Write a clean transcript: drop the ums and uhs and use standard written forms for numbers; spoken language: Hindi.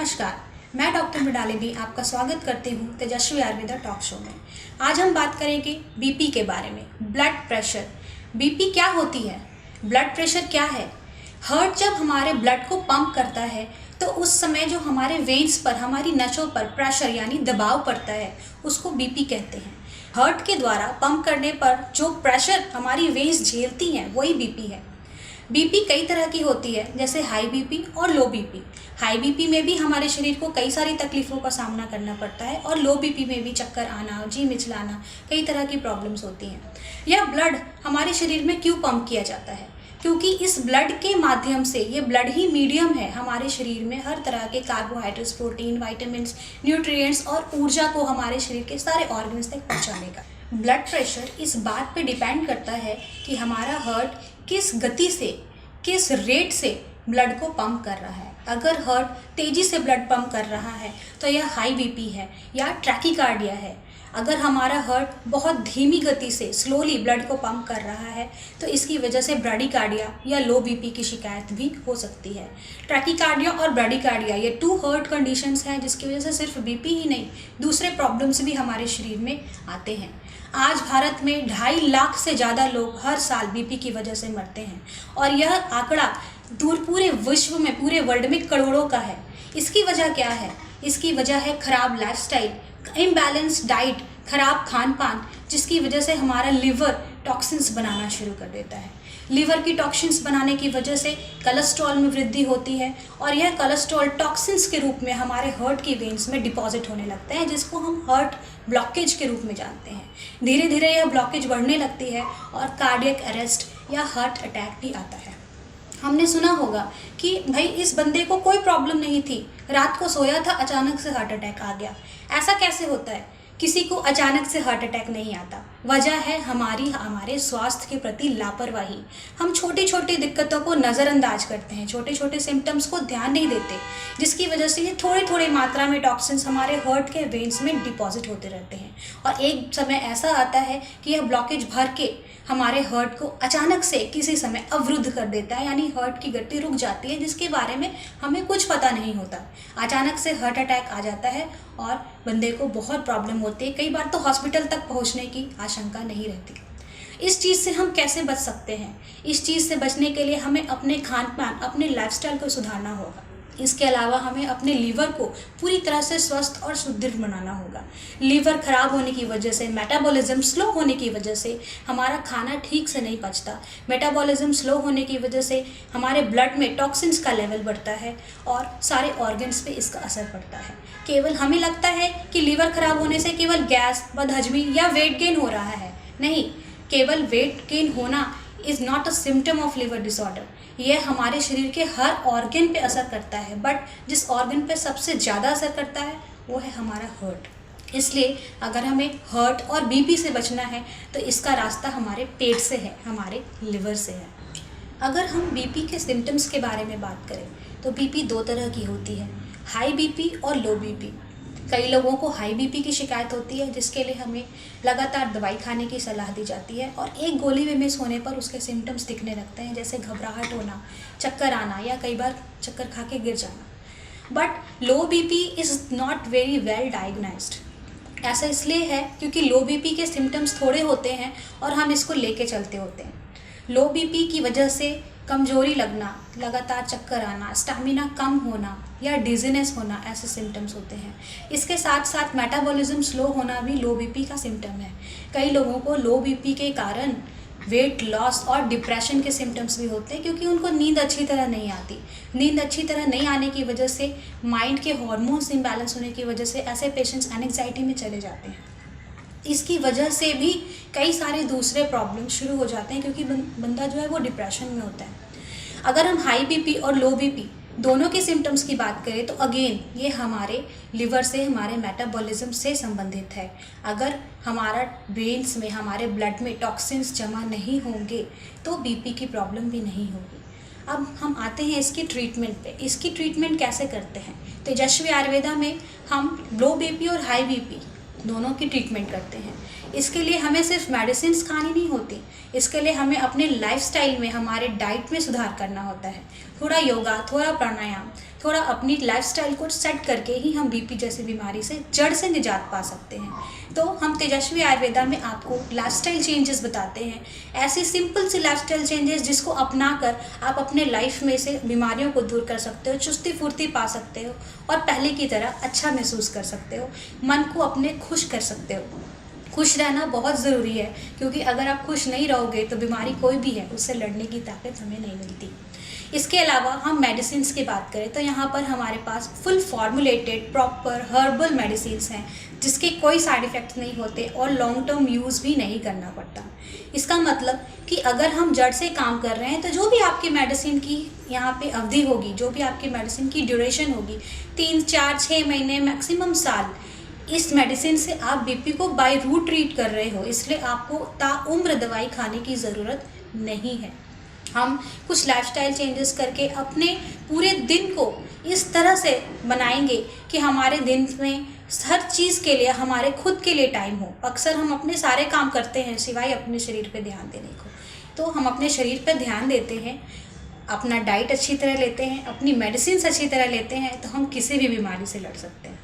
नमस्कार, मैं डॉक्टर मृणालिनी आपका स्वागत करती हूँ तेजस्वी आयुर्वेदा टॉक शो में। आज हम बात करेंगे बीपी के बारे में। ब्लड प्रेशर, बीपी क्या होती है, ब्लड प्रेशर क्या है। हार्ट जब हमारे ब्लड को पंप करता है तो उस समय जो हमारे वेन्स पर, हमारी नसों पर प्रेशर यानी दबाव पड़ता है उसको बीपी कहते हैं। हार्ट के द्वारा पंप करने पर जो प्रेशर हमारी वेन्स झेलती हैं वही बीपी है। बीपी कई तरह की होती है, जैसे हाई बीपी और लो बीपी। हाई बीपी में भी हमारे शरीर को कई सारी तकलीफ़ों का सामना करना पड़ता है और लो बीपी में भी चक्कर आना, जी मिचलाना, कई तरह की प्रॉब्लम्स होती हैं। यह ब्लड हमारे शरीर में क्यों पंप किया जाता है? क्योंकि इस ब्लड के माध्यम से, ये ब्लड ही मीडियम है हमारे शरीर में हर तरह के कार्बोहाइड्रेट्स, प्रोटीन, वाइटामिन्स, न्यूट्रिएंट्स और ऊर्जा को हमारे शरीर के सारे ऑर्गन्स तक पहुँचाने का। ब्लड प्रेशर इस बात पे डिपेंड करता है कि हमारा हार्ट किस गति से, किस रेट से ब्लड को पंप कर रहा है। अगर हार्ट तेज़ी से ब्लड पंप कर रहा है तो यह हाई बीपी है या ट्रैकीकार्डिया है। अगर हमारा हार्ट बहुत धीमी गति से, स्लोली ब्लड को पंप कर रहा है तो इसकी वजह से ब्राडीकार्डिया या लो बीपी की शिकायत भी हो सकती है। ट्रैकीकार्डिया और ब्राडीकार्डिया ये टू हार्ट कंडीशंस हैं जिसकी वजह से सिर्फ बीपी ही नहीं, दूसरे प्रॉब्लम्स भी हमारे शरीर में आते हैं। आज भारत में 2.5 लाख से ज़्यादा लोग हर साल बीपी की वजह से मरते हैं और यह आंकड़ा पूरे विश्व में, पूरे वर्ल्ड में करोड़ों का है। इसकी वजह क्या है? इसकी वजह है खराब लाइफस्टाइल, इम्बैलेंस डाइट, खराब खान पान, जिसकी वजह से हमारा लिवर टॉक्सिन्स बनाना शुरू कर देता है। लिवर की टॉक्सिन्स बनाने की वजह से कोलेस्ट्रॉल में वृद्धि होती है और यह कोलेस्ट्रॉल टॉक्सिन्स के रूप में हमारे हार्ट की वेन्स में डिपॉजिट होने लगता है, जिसको हम हार्ट ब्लॉकेज के रूप में जानते हैं। धीरे धीरे यह ब्लॉकेज बढ़ने लगती है और कार्डियक अरेस्ट या हार्ट अटैक भी आता है। हमने सुना होगा कि भाई इस बंदे को कोई प्रॉब्लम नहीं थी, रात को सोया था, अचानक से हार्ट अटैक आ गया। ऐसा कैसे होता है? किसी को अचानक से हार्ट अटैक नहीं आता। वजह है हमारे स्वास्थ्य के प्रति लापरवाही। हम छोटी छोटी दिक्कतों को नज़रअंदाज करते हैं, छोटे छोटे सिम्टम्स को ध्यान नहीं देते, जिसकी वजह से ये थोड़ी थोड़ी मात्रा में टॉक्सिन्स हमारे हार्ट के वेन्स में डिपॉजिट होते रहते हैं और एक समय ऐसा आता है कि यह ब्लॉकेज भर के हमारे हार्ट को अचानक से किसी समय अवरुद्ध कर देता है, यानी हार्ट की गति रुक जाती है, जिसके बारे में हमें कुछ पता नहीं होता। अचानक से हार्ट अटैक आ जाता है और बंदे को बहुत प्रॉब्लम होती है। कई बार तो हॉस्पिटल तक पहुंचने की आशंका नहीं रहती। इस चीज़ से हम कैसे बच सकते हैं? इस चीज़ से बचने के लिए हमें अपने खान पान, अपने लाइफस्टाइल को सुधारना होगा। इसके अलावा हमें अपने लीवर को पूरी तरह से स्वस्थ और सुदृढ़ बनाना होगा। लीवर खराब होने की वजह से, मेटाबॉलिज्म स्लो होने की वजह से हमारा खाना ठीक से नहीं पचता। मेटाबॉलिज्म स्लो होने की वजह से हमारे ब्लड में टॉक्सिन्स का लेवल बढ़ता है और सारे ऑर्गन्स पे इसका असर पड़ता है। केवल हमें लगता है कि लीवर खराब होने से केवल गैस, बदहजमी या वेट गेन हो रहा है। नहीं, केवल वेट गेन होना is not a symptom of liver disorder. यह हमारे शरीर के हर ऑर्गन पे असर करता है, बट जिस ऑर्गन पे सबसे ज़्यादा असर करता है वो है हमारा हार्ट। इसलिए अगर हमें हार्ट और बीपी से बचना है तो इसका रास्ता हमारे पेट से है, हमारे लिवर से है। अगर हम बीपी के सिम्टम्स के बारे में बात करें तो बीपी 2 तरह की होती है, हाई बीपी और लो बीपी। कई लोगों को हाई बीपी की शिकायत होती है, जिसके लिए हमें लगातार दवाई खाने की सलाह दी जाती है और एक गोली में मिस होने पर उसके सिम्टम्स दिखने लगते हैं, जैसे घबराहट होना, चक्कर आना या कई बार चक्कर खा के गिर जाना। But low BP is not very well diagnosed. ऐसा इसलिए है क्योंकि लो बीपी के सिम्टम्स थोड़े होते हैं और हम इसको लेके चलते होते हैं। लो बीपी की वजह से कमजोरी लगना, लगातार चक्कर आना, स्टैमिना कम होना या डिजीनेस होना, ऐसे सिम्टम्स होते हैं। इसके साथ साथ मेटाबॉलिज्म स्लो होना भी लो बीपी का सिम्टम है। कई लोगों को लो बीपी के कारण वेट लॉस और डिप्रेशन के सिम्टम्स भी होते हैं, क्योंकि उनको नींद अच्छी तरह नहीं आती। नींद अच्छी तरह नहीं आने की वजह से, माइंड के हार्मोन्स इम्बैलेंस होने की वजह से ऐसे पेशेंट्स एंग्जाइटी में चले जाते हैं। इसकी वजह से भी कई सारे दूसरे प्रॉब्लम शुरू हो जाते हैं, क्योंकि बंदा जो है वो डिप्रेशन में होता है। अगर हम हाई बीपी और लो बीपी दोनों के सिम्टम्स की बात करें तो अगेन ये हमारे लिवर से, हमारे मेटाबॉलिज्म से संबंधित है। अगर हमारा वेन्स में, हमारे ब्लड में टॉक्सिन्स जमा नहीं होंगे तो बीपी की प्रॉब्लम भी नहीं होगी। अब हम आते हैं इसकी ट्रीटमेंट पे। इसकी ट्रीटमेंट कैसे करते हैं? तेजस्वी आयुर्वेदा में हम लो बीपी और हाई बीपी दोनों की ट्रीटमेंट करते हैं। इसके लिए हमें सिर्फ मेडिसिन खानी नहीं होती, इसके लिए हमें अपने लाइफस्टाइल में, हमारे डाइट में सुधार करना होता है। थोड़ा योगा, थोड़ा प्राणायाम, थोड़ा अपनी लाइफस्टाइल को सेट करके ही हम बीपी जैसी बीमारी से जड़ से निजात पा सकते हैं। तो हम तेजस्वी आयुर्वेदा में आपको लाइफस्टाइल चेंजेस बताते हैं, ऐसी सिंपल सी लाइफस्टाइल चेंजेस जिसको अपनाकर आप अपने लाइफ में से बीमारियों को दूर कर सकते हो, चुस्ती फुर्ती पा सकते हो और पहले की तरह अच्छा महसूस कर सकते हो, मन को अपने खुश कर सकते हो। खुश रहना बहुत ज़रूरी है, क्योंकि अगर आप खुश नहीं रहोगे तो बीमारी कोई भी है उससे लड़ने की ताकत हमें नहीं मिलती। इसके अलावा हम मेडिसिन की बात करें तो यहाँ पर हमारे पास full formulated proper herbal medicine हैं, जिसके कोई साइड इफ़ेक्ट्स नहीं होते और लॉन्ग टर्म यूज़ भी नहीं करना पड़ता। इसका मतलब कि अगर हम जड़ से काम कर रहे हैं तो जो भी आपकी मेडिसिन की यहाँ पे अवधि होगी, जो भी आपकी मेडिसिन की ड्यूरेशन होगी, 3, 4, 6 महीने, मैक्सिमम साल, इस मेडिसिन से आप बीपी को बाय रूट ट्रीट कर रहे हो, इसलिए आपको ताउम्र दवाई खाने की ज़रूरत नहीं है। हम कुछ लाइफस्टाइल चेंजेस करके अपने पूरे दिन को इस तरह से बनाएंगे कि हमारे दिन में हर चीज़ के लिए, हमारे खुद के लिए टाइम हो। अक्सर हम अपने सारे काम करते हैं सिवाय अपने शरीर पे ध्यान देने को, तो हम अपने शरीर पे ध्यान देते हैं, अपना डाइट अच्छी तरह लेते हैं, अपनी मेडिसिन अच्छी तरह लेते हैं, तो हम किसी भी बीमारी से लड़ सकते हैं।